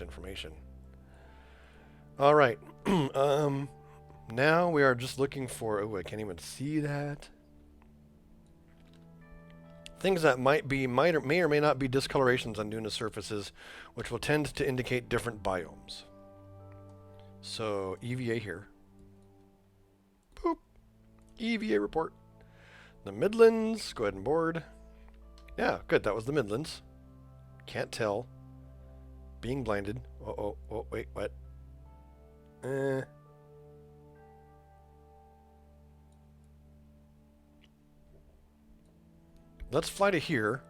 information. All right. Now we are just looking for... Oh, I can't even see that. Things that may or may not be discolorations on Duna surfaces, which will tend to indicate different biomes. So, EVA here. Boop. EVA report. The Midlands. Go ahead and board. Yeah, good. That was the Midlands. Can't tell. Being blinded. Oh, wait, what? Let's fly to here.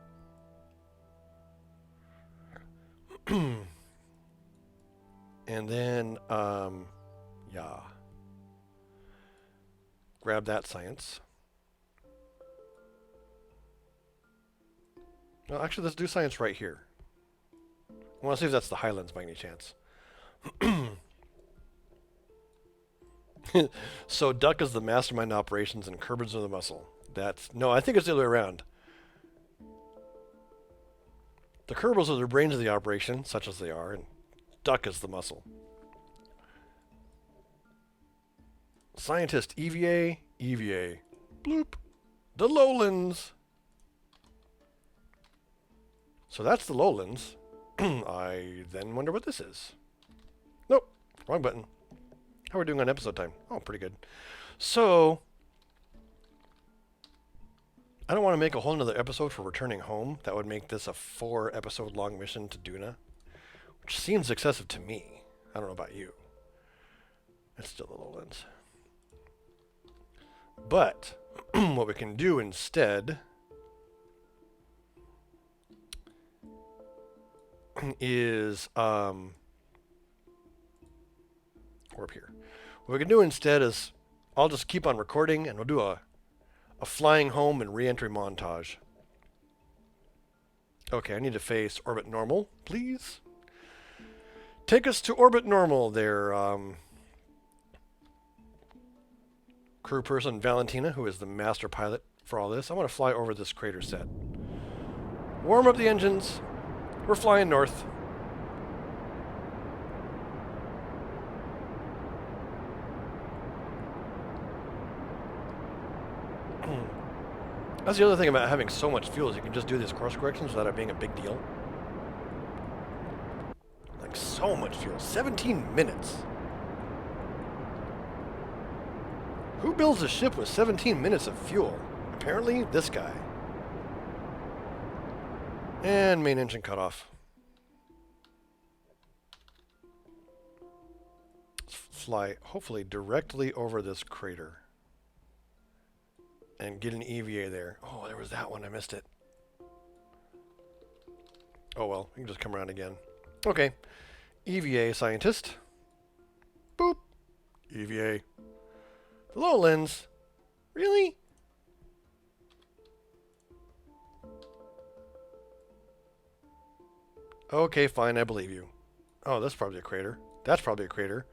And then, yeah. Grab that science. No, actually, let's do science right here. I want to see if that's the Highlands by any chance. So Duck is the mastermind operations and Kerbals are the muscle. No, I think it's the other way around. The Kerbals are the brains of the operation, such as they are, and Duck is the muscle. Scientist EVA, EVA. Bloop. The Lowlands. So that's the Lowlands. I then wonder what this is. Nope, wrong button. How are we doing on episode time? Oh, pretty good. So, I don't want to make a whole nother episode for returning home. That would make this a 4-episode long mission to Duna, which seems excessive to me. I don't know about you. It's still the Lowlands. But, what we can do instead is, or up here. What we can do instead is, I'll just keep on recording and we'll do a flying home and re-entry montage. Okay, I need to face orbit normal, please. Take us to orbit normal there, crew person Valentina, who is the master pilot for all this. I want to fly over this crater set. Warm up the engines. We're flying north. That's the other thing about having so much fuel is you can just do these course corrections without it being a big deal. Like so much fuel. 17 minutes. Who builds a ship with 17 minutes of fuel? Apparently this guy. And main engine cut off. Let's fly hopefully directly over this crater. And get an EVA there. Oh, there was that one. I missed it. Oh well, we can just come around again. Okay. EVA scientist. Boop. EVA. Lowlands. Really? Okay, fine, I believe you. Oh, that's probably a crater. That's probably a crater.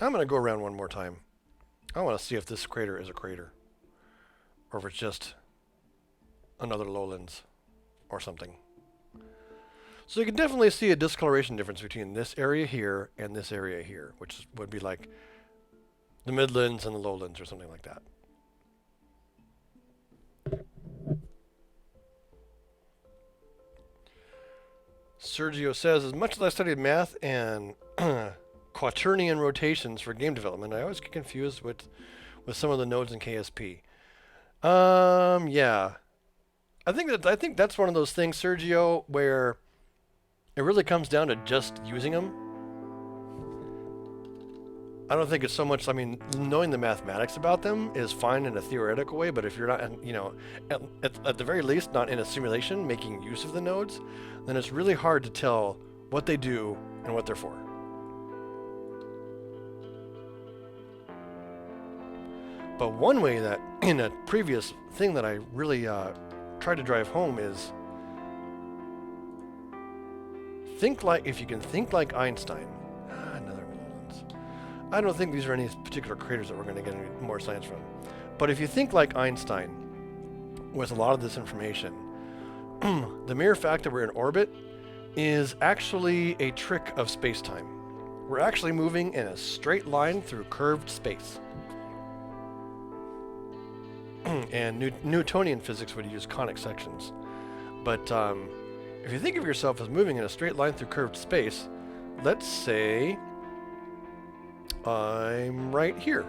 I'm going to go around one more time. I want to see if this crater is a crater. Or if it's just another Lowlands or something. So you can definitely see a discoloration difference between this area here and this area here, which would be like the Midlands and the Lowlands or something like that. Sergio says, as much as I studied math and quaternion rotations for game development, I always get confused with some of the nodes in KSP. Yeah. I think that's one of those things, Sergio, where it really comes down to just using them. I don't think it's so much, I mean, knowing the mathematics about them is fine in a theoretical way, but if you're not, you know, at the very least, not in a simulation making use of the nodes, then it's really hard to tell what they do and what they're for. But one way that, in a previous thing that I really tried to drive home is, if you can think like Einstein. Another Lowlands. I don't think these are any particular craters that we're going to get any more science from. But if you think like Einstein, with a lot of this information. The mere fact that we're in orbit is actually a trick of space-time. We're actually moving in a straight line through curved space. And Newtonian physics would use conic sections. But if you think of yourself as moving in a straight line through curved space, let's say I'm right here.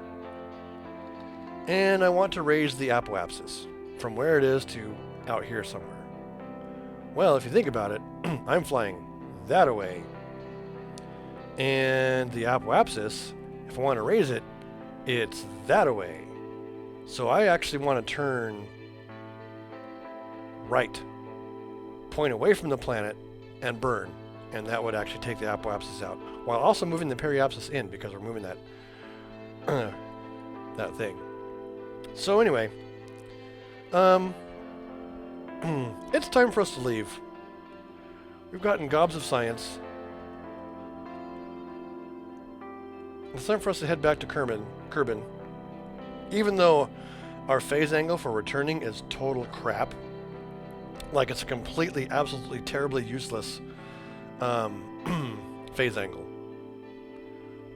And I want to raise the apoapsis from where it is to out here somewhere. Well, if you think about it, I'm flying that away. And the apoapsis, if I want to raise it, it's that away. So I actually want to turn right, point away from the planet, and burn. And that would actually take the apoapsis out, while also moving the periapsis in, because we're moving that that thing. So anyway, it's time for us to leave. We've gotten gobs of science. It's time for us to head back to Kerbal. Even though our phase angle for returning is total crap, like it's a completely, absolutely, terribly useless phase angle.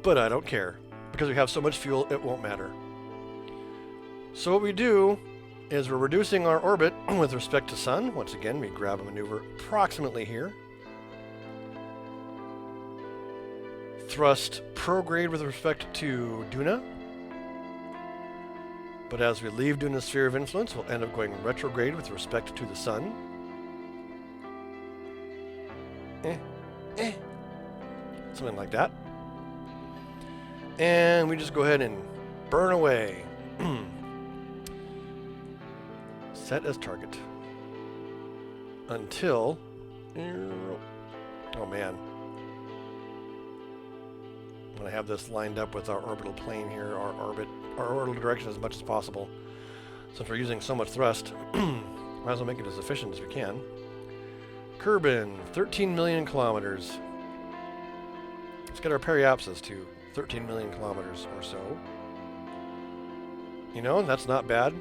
But I don't care, because we have so much fuel, it won't matter. So what we do is we're reducing our orbit with respect to Sun. Once again, we grab a maneuver approximately here. Thrust prograde with respect to Duna. But as we leave Duna's sphere of influence, we'll end up going retrograde with respect to the Sun. Something like that. And we just go ahead and burn away. Set as target. Until... Oh man. I'm going to have this lined up with our orbital plane here, our orbital direction as much as possible. Since we're using so much thrust, might as well make it as efficient as we can. Kerbal, 13 million kilometers. Let's get our periapsis to 13 million kilometers or so. You know, that's not bad.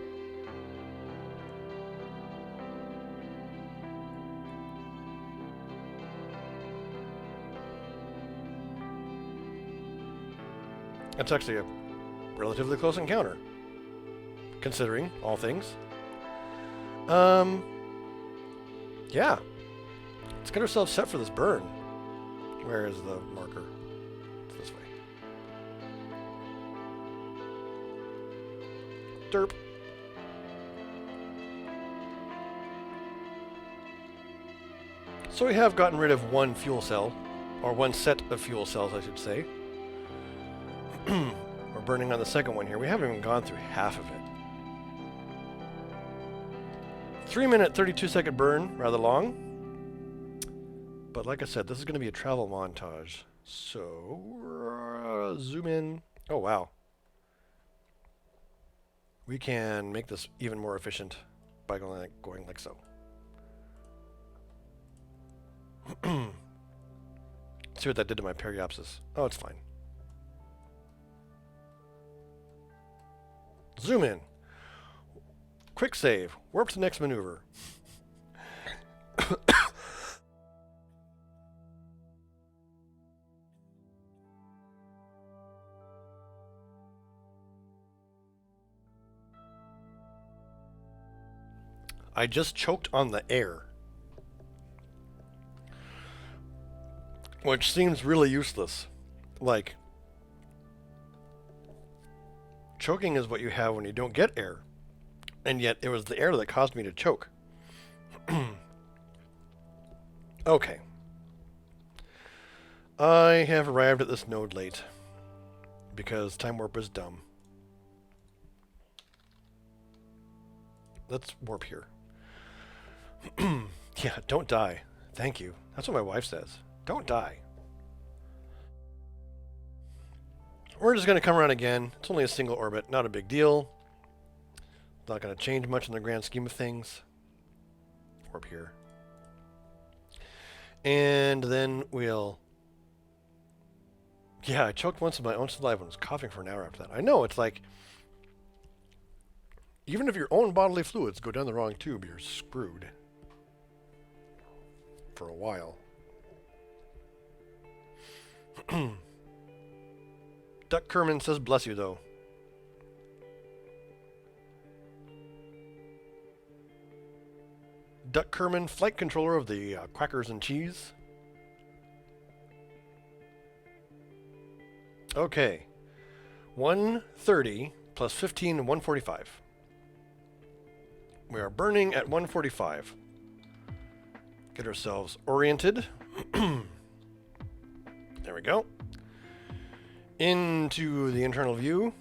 That's actually a relatively close encounter, considering all things. Yeah. Let's get ourselves set for this burn. Where is the marker? It's this way. Derp. So we have gotten rid of one fuel cell, or one set of fuel cells, I should say. We're burning on the second one here. We haven't even gone through half of it. 3-minute, 32-second burn, rather long. But like I said, this is going to be a travel montage. So, zoom in. Oh, wow. We can make this even more efficient by going like so. See what that did to my periapsis. Oh, it's fine. Zoom in. Quick save. Warp to next maneuver. I just choked on the air. Which seems really useless. Like, choking is what you have when you don't get air. And yet, it was the air that caused me to choke. Okay. I have arrived at this node late. Because time warp is dumb. Let's warp here. Yeah, don't die. Thank you. That's what my wife says. Don't die. We're just going to come around again. It's only a single orbit. Not a big deal. Not going to change much in the grand scheme of things. Warp here. And then we'll... Yeah, I choked once in my own saliva and was coughing for an hour after that. I know, it's like... Even if your own bodily fluids go down the wrong tube, you're screwed. For a while. Duck Kerman says bless you, though. Duck Kerman, flight controller of the Quackers and Cheese. Okay. 130 plus 15, 145. We are burning at 145. Get ourselves oriented. There we go. Into the internal view.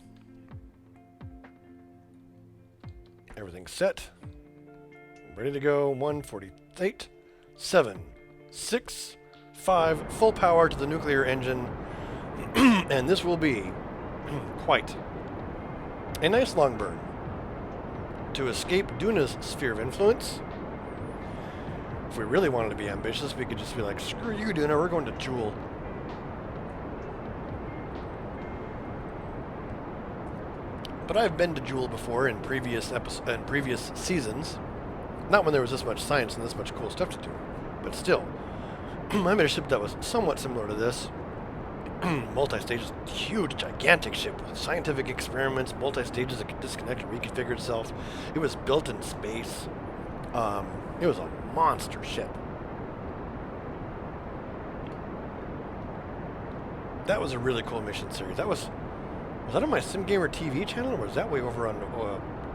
Everything's set. Ready to go. 148, 7, 6, 5. Full power to the nuclear engine. And this will be quite a nice long burn. To escape Duna's sphere of influence. If we really wanted to be ambitious, we could just be like, screw you, Duna, we're going to Joule. But I've been to Joule before in previous seasons. Not when there was this much science and this much cool stuff to do. But still, I made a ship that was somewhat similar to this. Multi-stages, huge, gigantic ship with scientific experiments, multi-stages that could disconnect and reconfigure itself. It was built in space. It was a monster ship. That was a really cool mission series. Was that on my SimGamer TV channel, or was that way over on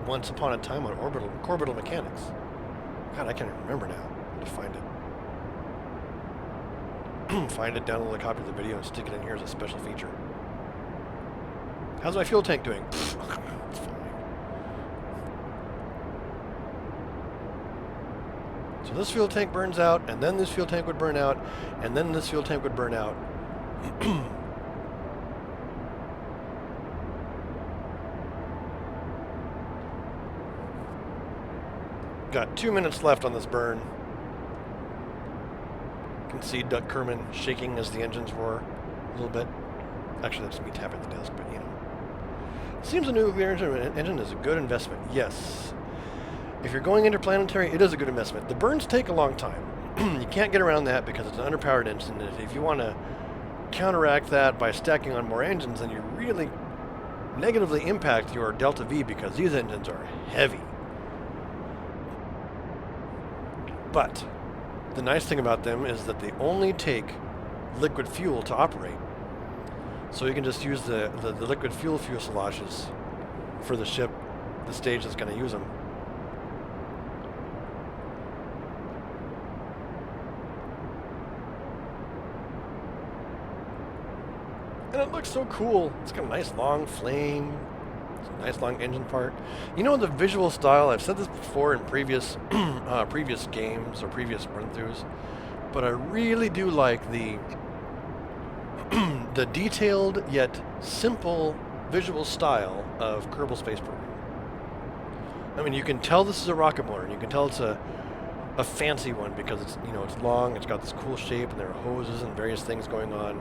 Once Upon a Time on Orbital Mechanics? God, I can't even remember now. I have to find it. Find it, download a copy of the video, and stick it in here as a special feature. How's my fuel tank doing? It's fine. So this fuel tank burns out, and then this fuel tank would burn out, and then this fuel tank would burn out. Got 2 minutes left on this burn. Can see Duck Kerman shaking as the engines roar a little bit. Actually, that's me tapping the desk, but you know. Seems a nuclear engine is a good investment. Yes. If you're going interplanetary, it is a good investment. The burns take a long time. You can't get around that because it's an underpowered engine. And if you want to counteract that by stacking on more engines, then you really negatively impact your delta V because these engines are heavy. But the nice thing about them is that they only take liquid fuel to operate. So you can just use the liquid fuel fuselages for the ship, the stage that's going to use them. And it looks so cool. It's got a nice long flame. It's a nice long engine part. You know the visual style, I've said this before in previous previous games or previous run-throughs, but I really do like the the detailed yet simple visual style of Kerbal Space Program. I mean, you can tell this is a rocket motor, and you can tell it's a fancy one because it's, you know, it's long, it's got this cool shape, and there are hoses and various things going on.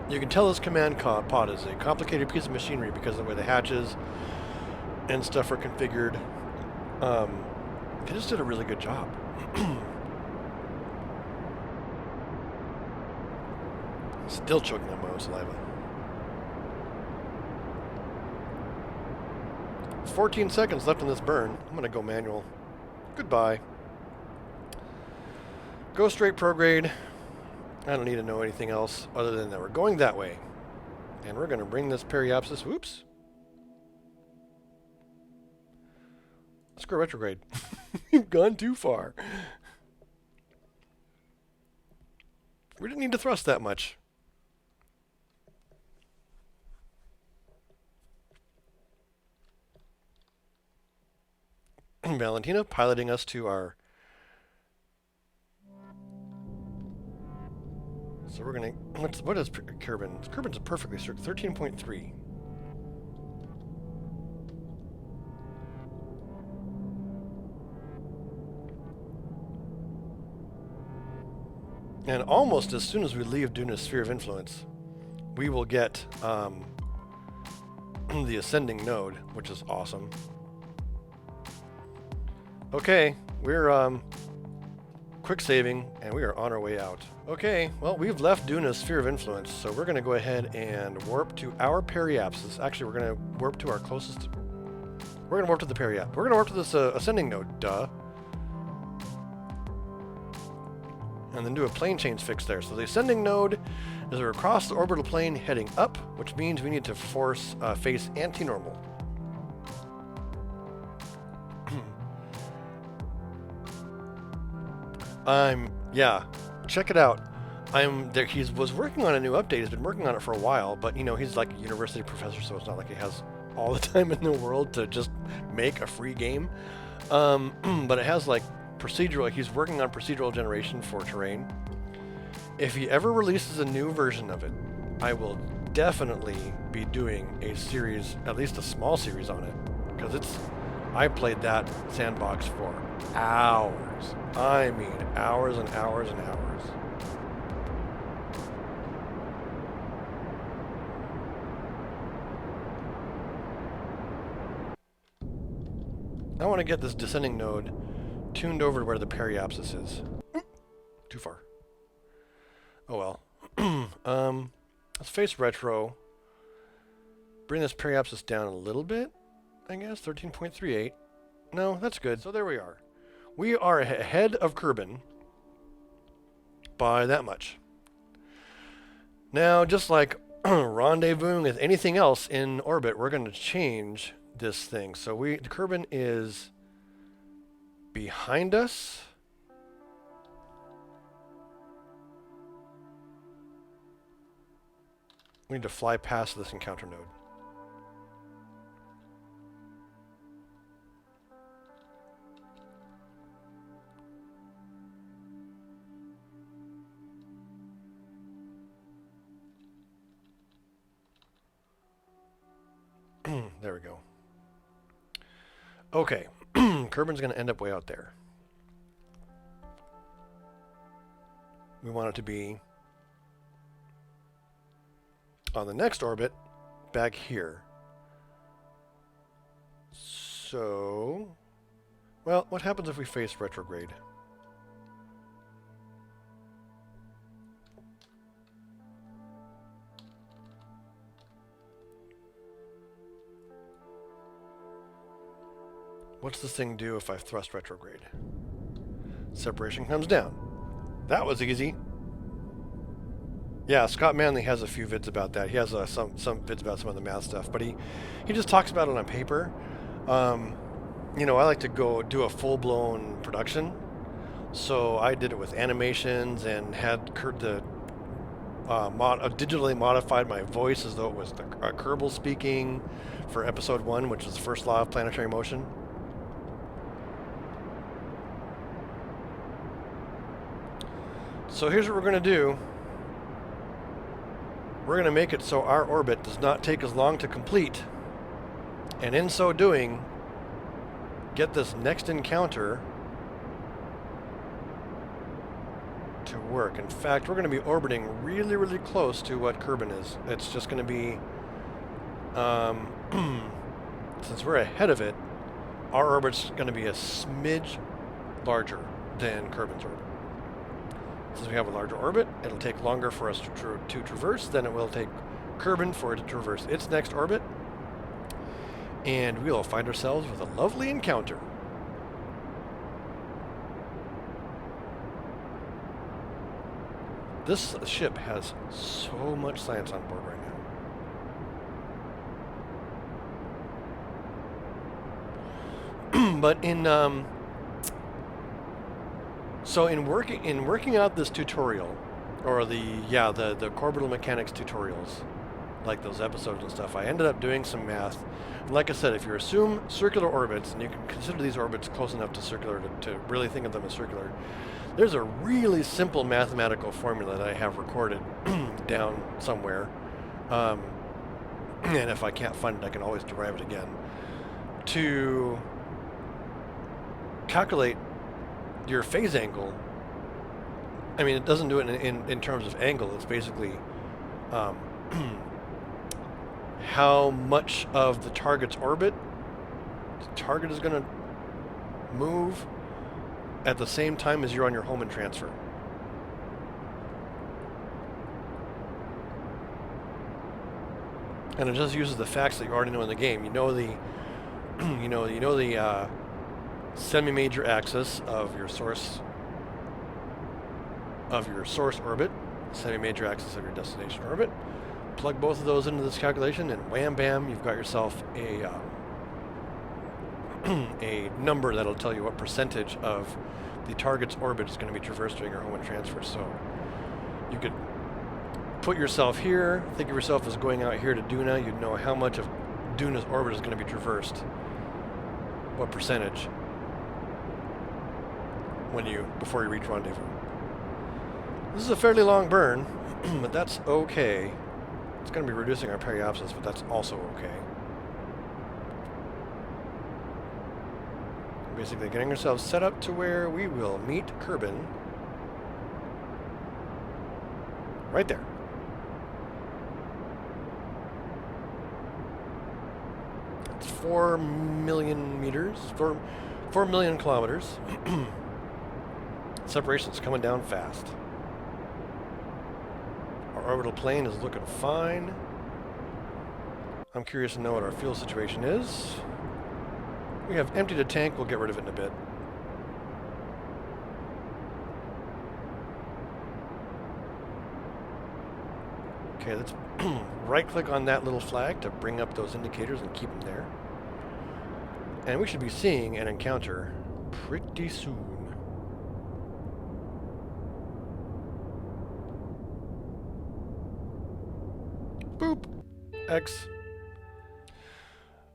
You can tell this command pod is a complicated piece of machinery because of the way the hatches and stuff are configured. They just did a really good job. Still choking on my own saliva. 14 seconds left on this burn. I'm going to go manual. Goodbye. Go straight prograde. I don't need to know anything else other than that we're going that way. And we're going to bring this periapsis. Whoops. Let's go retrograde. You've gone too far. We didn't need to thrust that much. Valentina piloting us to our... So we're going to... What is Kerbin? Kerbin's a perfectly circle. 13.3. And almost as soon as we leave Duna's sphere of influence, we will get the ascending node, which is awesome. Okay, we're quick saving, and we are on our way out. Okay, well, we've left Duna's sphere of influence, so we're going to go ahead and warp to our periapsis. Actually, we're going to warp to our closest. We're going to warp to the periapsis. We're going to warp to this ascending node, duh. And then do a plane change fix there. So the ascending node is across the orbital plane heading up, which means we need to face anti-normal. Yeah, check it out. He was working on a new update. He's been working on it for a while, but you know, he's like a university professor, so it's not like he has all the time in the world to just make a free game. But it has like procedural, he's working on procedural generation for terrain. If he ever releases a new version of it, I will definitely be doing a series, at least a small series on it, because I played that sandbox for hours. I mean, hours and hours and hours. I want to get this descending node tuned over to where the periapsis is. Too far. Oh well. Let's face retro. Bring this periapsis down a little bit, I guess. 13.38. No, that's good. So there we are. We are ahead of Kerbal by that much. Now, just like rendezvousing with anything else in orbit, we're going to change this thing. So Kerbal is behind us. We need to fly past this encounter node. There we go. Okay. Kerbal's going to end up way out there. We want it to be on the next orbit back here. So, well, what happens if we face retrograde? What's this thing do if I thrust retrograde? Separation comes down. That was easy. Yeah, Scott Manley has a few vids about that. He has some vids about some of the math stuff, but he just talks about it on paper. You know, I like to go do a full-blown production, so I did it with animations and had digitally modified my voice as though it was Kerbal speaking for episode 1, which is the first law of planetary motion. So here's what we're going to do. We're going to make it so our orbit does not take as long to complete, and in so doing, get this next encounter to work. In fact, we're going to be orbiting really, really close to what Kerbal is. It's just going to be, since we're ahead of it, our orbit's going to be a smidge larger than Kerbal's orbit. Since we have a larger orbit, it'll take longer for us to traverse than it will take Kerbal for it to traverse its next orbit. And we'll find ourselves with a lovely encounter. This ship has so much science on board right now. But in working out this tutorial, or the orbital mechanics tutorials, like those episodes and stuff, I ended up doing some math. And like I said, if you assume circular orbits, and you can consider these orbits close enough to circular to really think of them as circular, there's a really simple mathematical formula that I have recorded down somewhere. And if I can't find it, I can always derive it again. To calculate your phase angle. I mean, it doesn't do it in terms of angle. It's basically how much of the target's orbit the target is going to move at the same time as you're on your home and transfer. And it just uses the facts that you already know in the game. You know the, you know the semi-major axis of your source orbit, semi-major axis of your destination orbit. Plug both of those into this calculation, and wham bam, you've got yourself a a number that'll tell you what percentage of the target's orbit is going to be traversed during your home and transfer. So you could put yourself here, think of yourself as going out here to Duna. You'd know how much of Duna's orbit is going to be traversed, what percentage, before you reach rendezvous. This is a fairly long burn, but that's okay. It's going to be reducing our periapsis, but that's also okay. Basically getting ourselves set up to where we will meet Kerbal right there. It's 4 million meters, 4 million kilometers. Separation's coming down fast. Our orbital plane is looking fine. I'm curious to know what our fuel situation is. We have emptied a tank. We'll get rid of it in a bit. Okay, let's right-click on that little flag to bring up those indicators and keep them there. And we should be seeing an encounter pretty soon. Boop. X.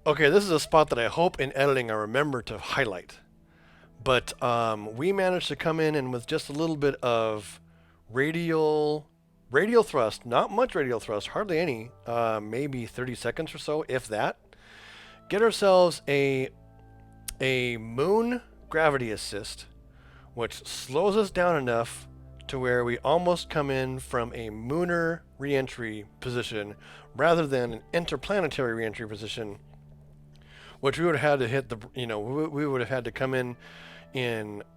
Okay, this is a spot that I hope in editing I remember to highlight. But we managed to come in and with just a little bit of radial thrust, not much radial thrust, hardly any, maybe 30 seconds or so, if that, get ourselves a moon gravity assist, which slows us down enough to where we almost come in from a lunar reentry position rather than an interplanetary reentry position, which we would have had to hit the, we would have had to come in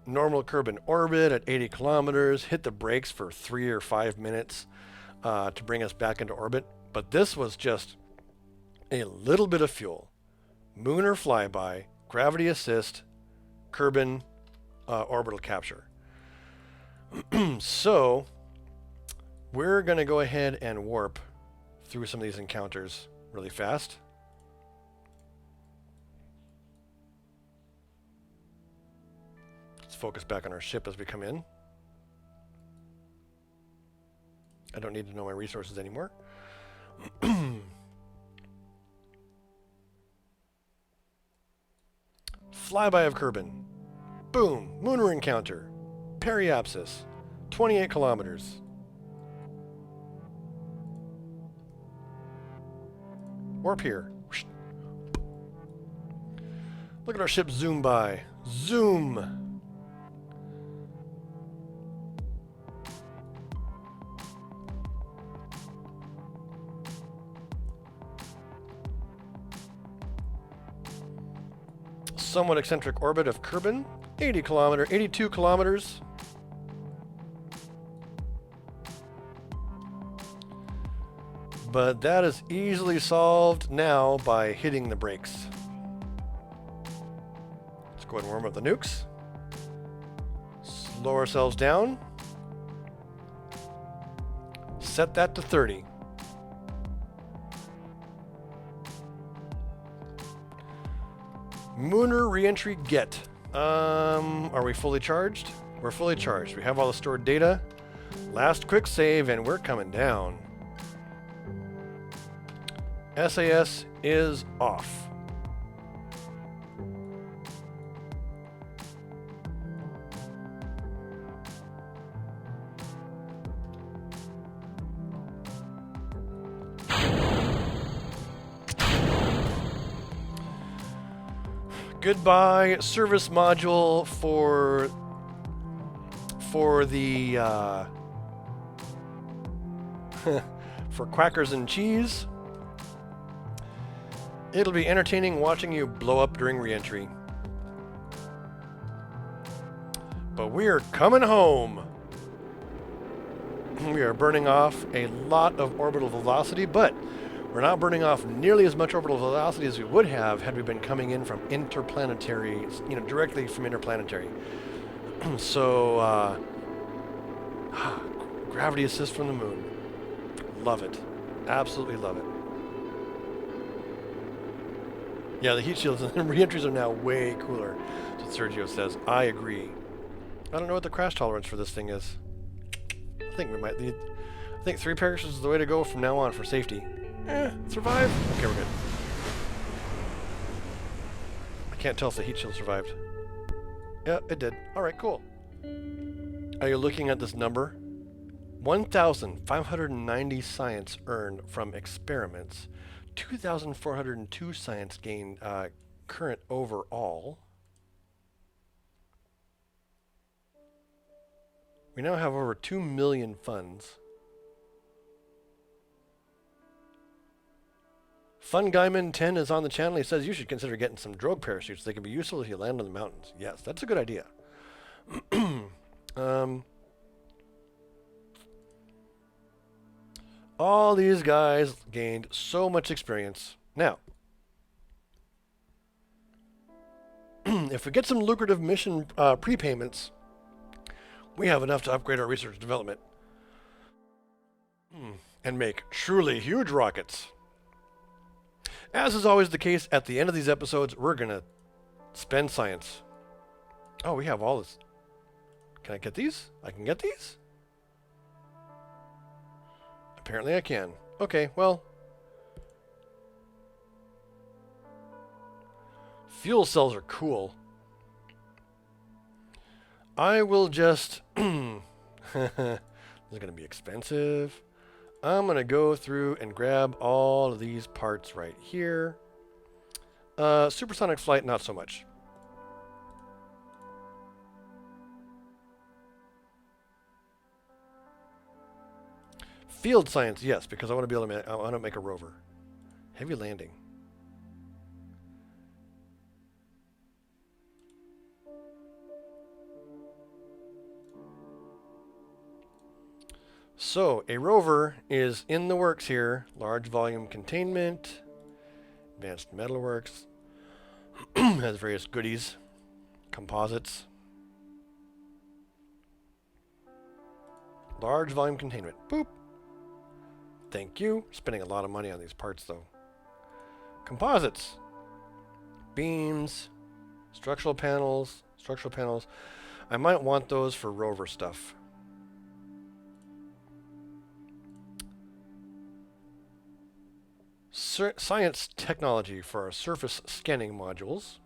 normal Kerbal orbit at 80 kilometers, hit the brakes for 3 or 5 minutes to bring us back into orbit. But this was just a little bit of fuel. Lunar flyby, gravity assist, Kerbal orbital capture. So we're going to go ahead and warp through some of these encounters really fast. Let's focus back on our ship as we come in. I don't need to know my resources anymore. Flyby of Kerbal. Boom. Lunar encounter. Periapsis. 28 kilometers. Warp here. Look at our ship zoom by. Zoom. Somewhat eccentric orbit of Kerbal. 82 kilometers. But that is easily solved now by hitting the brakes. Let's go ahead and warm up the nukes. Slow ourselves down. Set that to 30. Lunar reentry get. Are we fully charged? We're fully charged. We have all the stored data. Last quick save and we're coming down. SAS is off. Goodbye service module for the for quackers and cheese. It'll be entertaining watching you blow up during re-entry. But we're coming home. We are burning off a lot of orbital velocity, but we're not burning off nearly as much orbital velocity as we would have had we been coming in from interplanetary, directly from interplanetary. So, gravity assist from the moon. Love it. Absolutely love it. Yeah, the heat shields and re-entries are now way cooler. That's what Sergio says. I agree. I don't know what the crash tolerance for this thing is. I think we might need... I think 3 parachutes is the way to go from now on for safety. Survive? Okay, we're good. I can't tell if the heat shield survived. Yeah, it did. Alright, cool. Are you looking at this number? 1,590 science earned from experiments. 2,402 science gained current overall. We now have over 2 million funds. Fun Guyman 10 is on the channel. He says you should consider getting some drogue parachutes. They can be useful if you land on the mountains. Yes, that's a good idea. All these guys gained so much experience. Now, if we get some lucrative mission prepayments, we have enough to upgrade our research and development and make truly huge rockets. As is always the case, at the end of these episodes, we're going to spend science. Oh, we have all this. Can I get these? I can get these? Apparently I can. Okay, well. Fuel cells are cool. I will just... this is going to be expensive. I'm going to go through and grab all of these parts right here. Supersonic flight, not so much. Field science, yes, because I want to be able to I want to make a rover. Heavy landing. So, a rover is in the works here. Large volume containment, advanced metalworks, has various goodies, composites. Large volume containment. Boop. Thank you. Spending a lot of money on these parts, though. Composites. Beams. Structural panels. Structural panels. I might want those for rover stuff. Science technology for our surface scanning modules.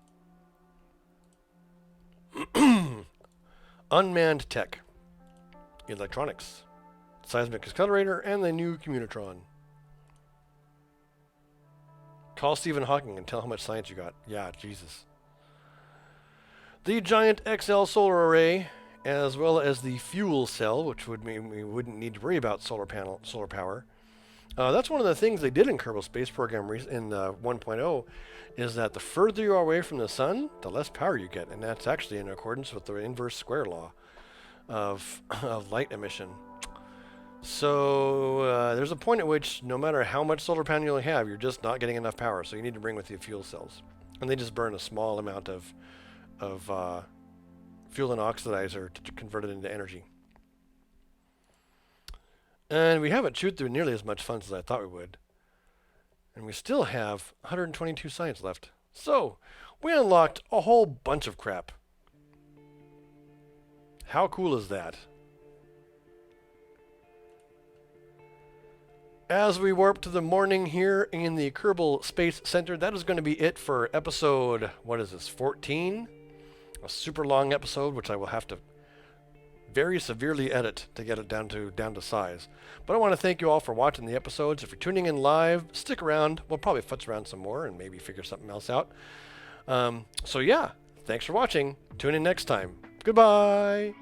Unmanned tech. Electronics. Seismic accelerator and the new communitron. Call Stephen Hawking and tell how much science you got. Yeah, Jesus. The giant XL solar array, as well as the fuel cell, which would mean we wouldn't need to worry about solar power. That's one of the things they did in Kerbal Space Program in 1.0, is that the further you are away from the sun, the less power you get, and that's actually in accordance with the inverse square law of light emission. So there's a point at which no matter how much solar panel you have, you're just not getting enough power, so you need to bring with you fuel cells. And they just burn a small amount of fuel and oxidizer to convert it into energy. And we haven't chewed through nearly as much funds as I thought we would. And we still have 122 science left. So, we unlocked a whole bunch of crap. How cool is that? As we warp to the morning here in the Kerbal Space Center, that is going to be it for episode, what is this, 14? A super long episode, which I will have to very severely edit to get it down to size. But I want to thank you all for watching the episodes. If you're tuning in live, stick around. We'll probably futz around some more and maybe figure something else out. So yeah, thanks for watching. Tune in next time. Goodbye.